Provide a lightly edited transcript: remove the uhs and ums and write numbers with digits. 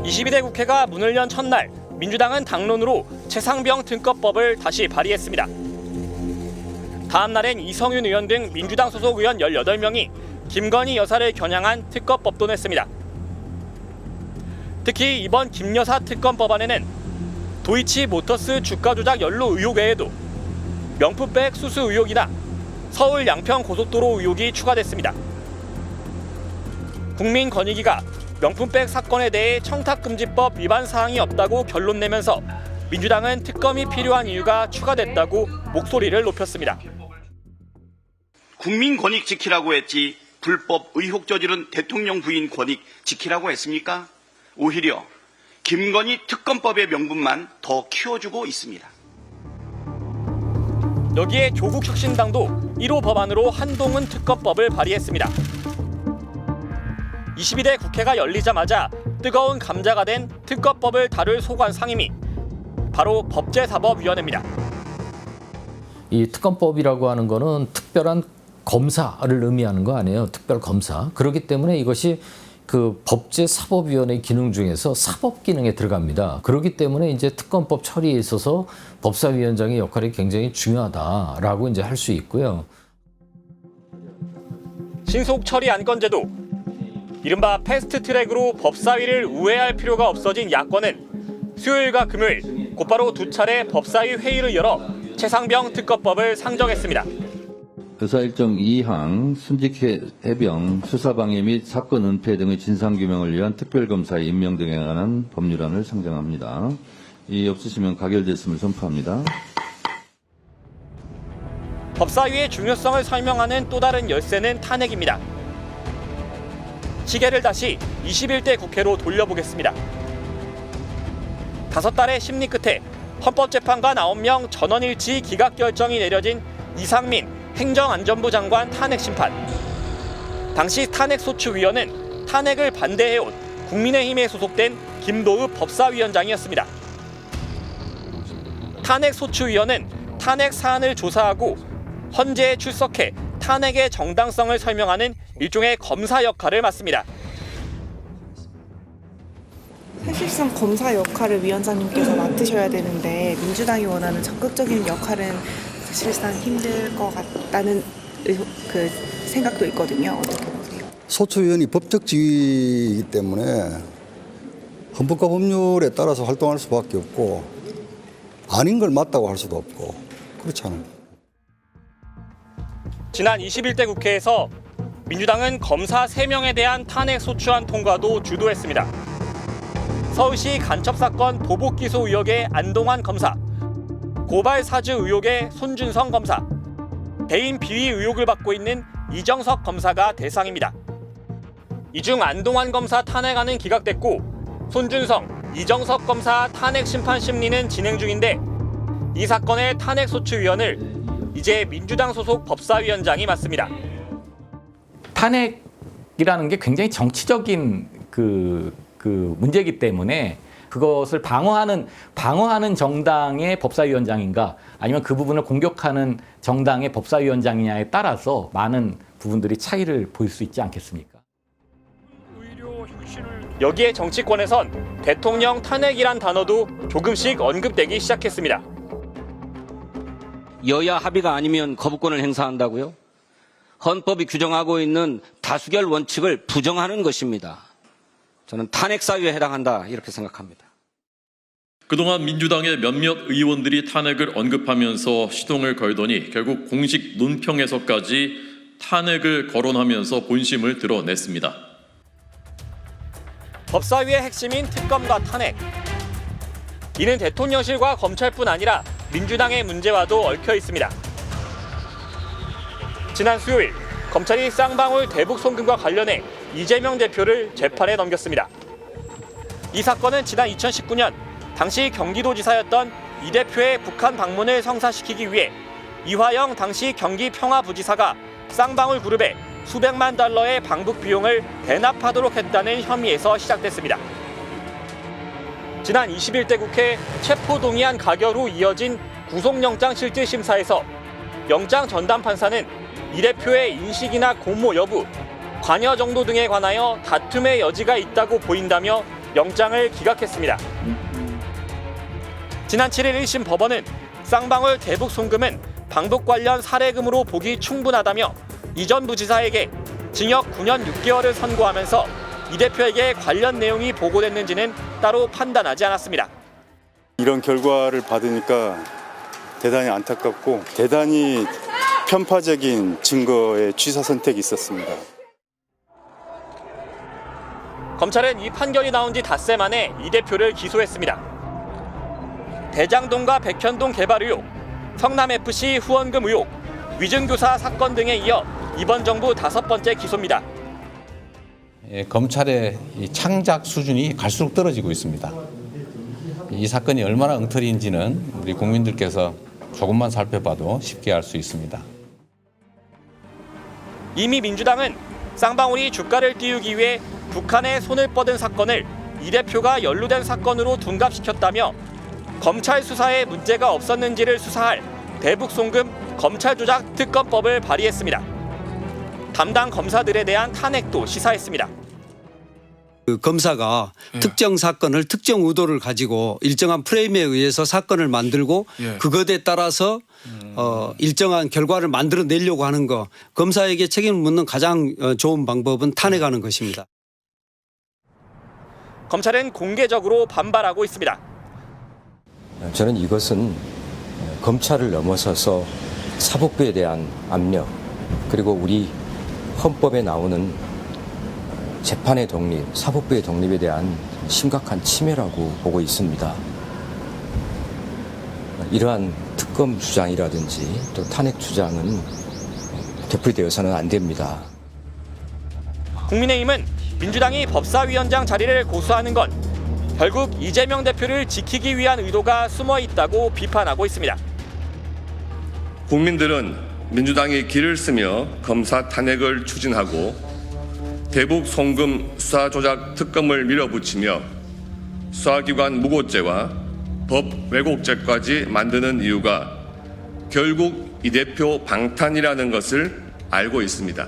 22대 국회가 문을 연 첫날 민주당은 당론으로 최상병 특검법을 다시 발의했습니다. 다음 날엔 이성윤 의원 등 민주당 소속 의원 18명이 김건희 여사를 겨냥한 특검법도 냈습니다. 특히 이번 김 여사 특검법안에는 도이치모터스 주가 조작 연루 의혹 외에도 명품백 수수 의혹이나 서울 양평 고속도로 의혹이 추가됐습니다. 국민권익위가 명품백 사건에 대해 청탁금지법 위반 사항이 없다고 결론 내면서 민주당은 특검이 필요한 이유가 추가됐다고 목소리를 높였습니다. 국민 권익 지키라고 했지 불법 의혹 저지른 대통령 부인 권익 지키라고 했습니까? 오히려 김건희 특검법의 명분만 더 키워주고 있습니다. 여기에 조국혁신당도 1호 법안으로 한동훈 특검법을 발의했습니다. 22대 국회가 열리자마자 뜨거운 감자가 된 특검법을 다룰 소관 상임위, 바로 법제사법위원회입니다. 이 특검법이라고 하는 거는 특별한 검사를 의미하는 거 아니에요. 특별 검사. 그렇기 때문에 이것이 그 법제사법위원회 기능 중에서 사법 기능에 들어갑니다. 그렇기 때문에 이제 특검법 처리에 있어서 법사위원장의 역할이 굉장히 중요하다라고 이제 할 수 있고요. 신속 처리 안건제도, 이른바 패스트트랙으로 법사위를 우회할 필요가 없어진 야권은 수요일과 금요일 곧바로 두 차례 법사위 회의를 열어 최상병 특검법을 상정했습니다. 의사일정 2항 순직 해병 수사방해 및 사건 은폐 등의 진상규명을 위한 특별검사의 임명 등에 관한 법률안을 상정합니다. 이 없으시면 가결됐음을 선포합니다. 법사위의 중요성을 설명하는 또 다른 열쇠는 탄핵입니다. 시계를 다시 21대 국회로 돌려보겠습니다. 5달의 심리 끝에 헌법재판관 9명 전원일치 기각 결정이 내려진 이상민 행정안전부 장관 탄핵 심판. 당시 탄핵소추위원은 탄핵을 반대해온 국민의힘에 소속된 김도읍 법사위원장이었습니다. 탄핵소추위원은 탄핵 사안을 조사하고 헌재에 출석해 탄핵의 정당성을 설명하는 일종의 검사 역할을 맡습니다. 사실상 검사 역할을 위원장님께서 맡으셔야 되는데 민주당이 원하는 적극적인 역할은 사실상 힘들 것 같다는 그 생각도 있거든요. 어떻게 보세요? 소추위원이 법적 지위이기 때문에 헌법과 법률에 따라서 활동할 수밖에 없고 아닌 걸 맞다고 할 수도 없고 그렇잖아요. 지난 21대 국회에서 민주당은 검사 3명에 대한 탄핵 소추안 통과도 주도했습니다. 서울시 간첩사건 보복기소 의혹의 안동환 검사, 고발 사주 의혹의 손준성 검사, 대인 비위 의혹을 받고 있는 이정석 검사가 대상입니다. 이 중 안동환 검사 탄핵안은 기각됐고 손준성, 이정석 검사 탄핵 심판 심리는 진행 중인데 이 사건의 탄핵소추위원을 이제 민주당 소속 법사위원장이 맡습니다. 탄핵이라는 게 굉장히 정치적인 그 문제이기 때문에 그것을 방어하는 정당의 법사위원장인가 아니면 그 부분을 공격하는 정당의 법사위원장이냐에 따라서 많은 부분들이 차이를 보일 수 있지 않겠습니까? 여기에 정치권에선 대통령 탄핵이란 단어도 조금씩 언급되기 시작했습니다. 여야 합의가 아니면 거부권을 행사한다고요? 헌법이 규정하고 있는 다수결 원칙을 부정하는 것입니다. 저는 탄핵사유에 해당한다 이렇게 생각합니다. 그동안 민주당의 몇몇 의원들이 탄핵을 언급하면서 시동을 걸더니 결국 공식 논평에서까지 탄핵을 거론하면서 본심을 드러냈습니다. 법사위의 핵심인 특검과 탄핵. 이는 대통령실과 검찰뿐 아니라 민주당의 문제와도 얽혀 있습니다. 지난 수요일 검찰이 쌍방울 대북 송금과 관련해 이재명 대표를 재판에 넘겼습니다. 이 사건은 지난 2019년 당시 경기도지사였던 이 대표의 북한 방문을 성사시키기 위해 이화영 당시 경기 평화부지사가 쌍방울 그룹에 수백만 달러의 방북 비용을 대납하도록 했다는 혐의에서 시작됐습니다. 지난 21대 국회 체포동의안 가결 후 이어진 구속영장 실질심사에서 영장 전담 판사는 이 대표의 인식이나 공모 여부, 관여 정도 등에 관하여 다툼의 여지가 있다고 보인다며 영장을 기각했습니다. 지난 7일 1심 법원은 쌍방울 대북 송금은 방북 관련 사례금으로 보기 충분하다며 이 전 부지사에게 징역 9년 6개월을 선고하면서 이 대표에게 관련 내용이 보고됐는지는 따로 판단하지 않았습니다. 이런 결과를 받으니까 대단히 안타깝고 대단히 편파적인 증거의 취사 선택이 있었습니다. 검찰은 이 판결이 나온 지 닷새 만에 이 대표를 기소했습니다. 대장동과 백현동 개발 의혹, 성남FC 후원금 의혹, 위증교사 사건 등에 이어 이번 정부 5번째 기소입니다. 검찰의 창작 수준이 갈수록 떨어지고 있습니다. 이 사건이 얼마나 엉터리인지는 우리 국민들께서 조금만 살펴봐도 쉽게 알 수 있습니다. 이미 민주당은 쌍방울이 주가를 띄우기 위해 북한에 손을 뻗은 사건을 이 대표가 연루된 사건으로 둔갑시켰다며 검찰 수사에 문제가 없었는지를 수사할 대북 송금 검찰 조작 특검법을 발의했습니다. 담당 검사들에 대한 탄핵도 시사했습니다. 그 검사가 특정 사건을 특정 의도를 가지고 일정한 프레임에 의해서 사건을 만들고 그것에 따라서 일정한 결과를 만들어내려고 하는 거, 검사에게 책임을 묻는 가장 좋은 방법은 탄핵하는 것입니다. 검찰은 공개적으로 반발하고 있습니다. 저는 이것은 검찰을 넘어서서 사법부에 대한 압력, 그리고 우리 헌법에 나오는 재판의 독립, 사법부의 독립에 대한 심각한 침해라고 보고 있습니다. 이러한 특검 주장이라든지 또 탄핵 주장은 되풀이되어서는 안 됩니다. 국민의힘은 민주당이 법사위원장 자리를 고수하는 건 결국 이재명 대표를 지키기 위한 의도가 숨어 있다고 비판하고 있습니다. 국민들은 민주당이 길을 쓰며 검사 탄핵을 추진하고 대북 송금 수사 조작 특검을 밀어붙이며 수사기관 무고죄와 법 왜곡죄까지 만드는 이유가 결국 이 대표 방탄이라는 것을 알고 있습니다.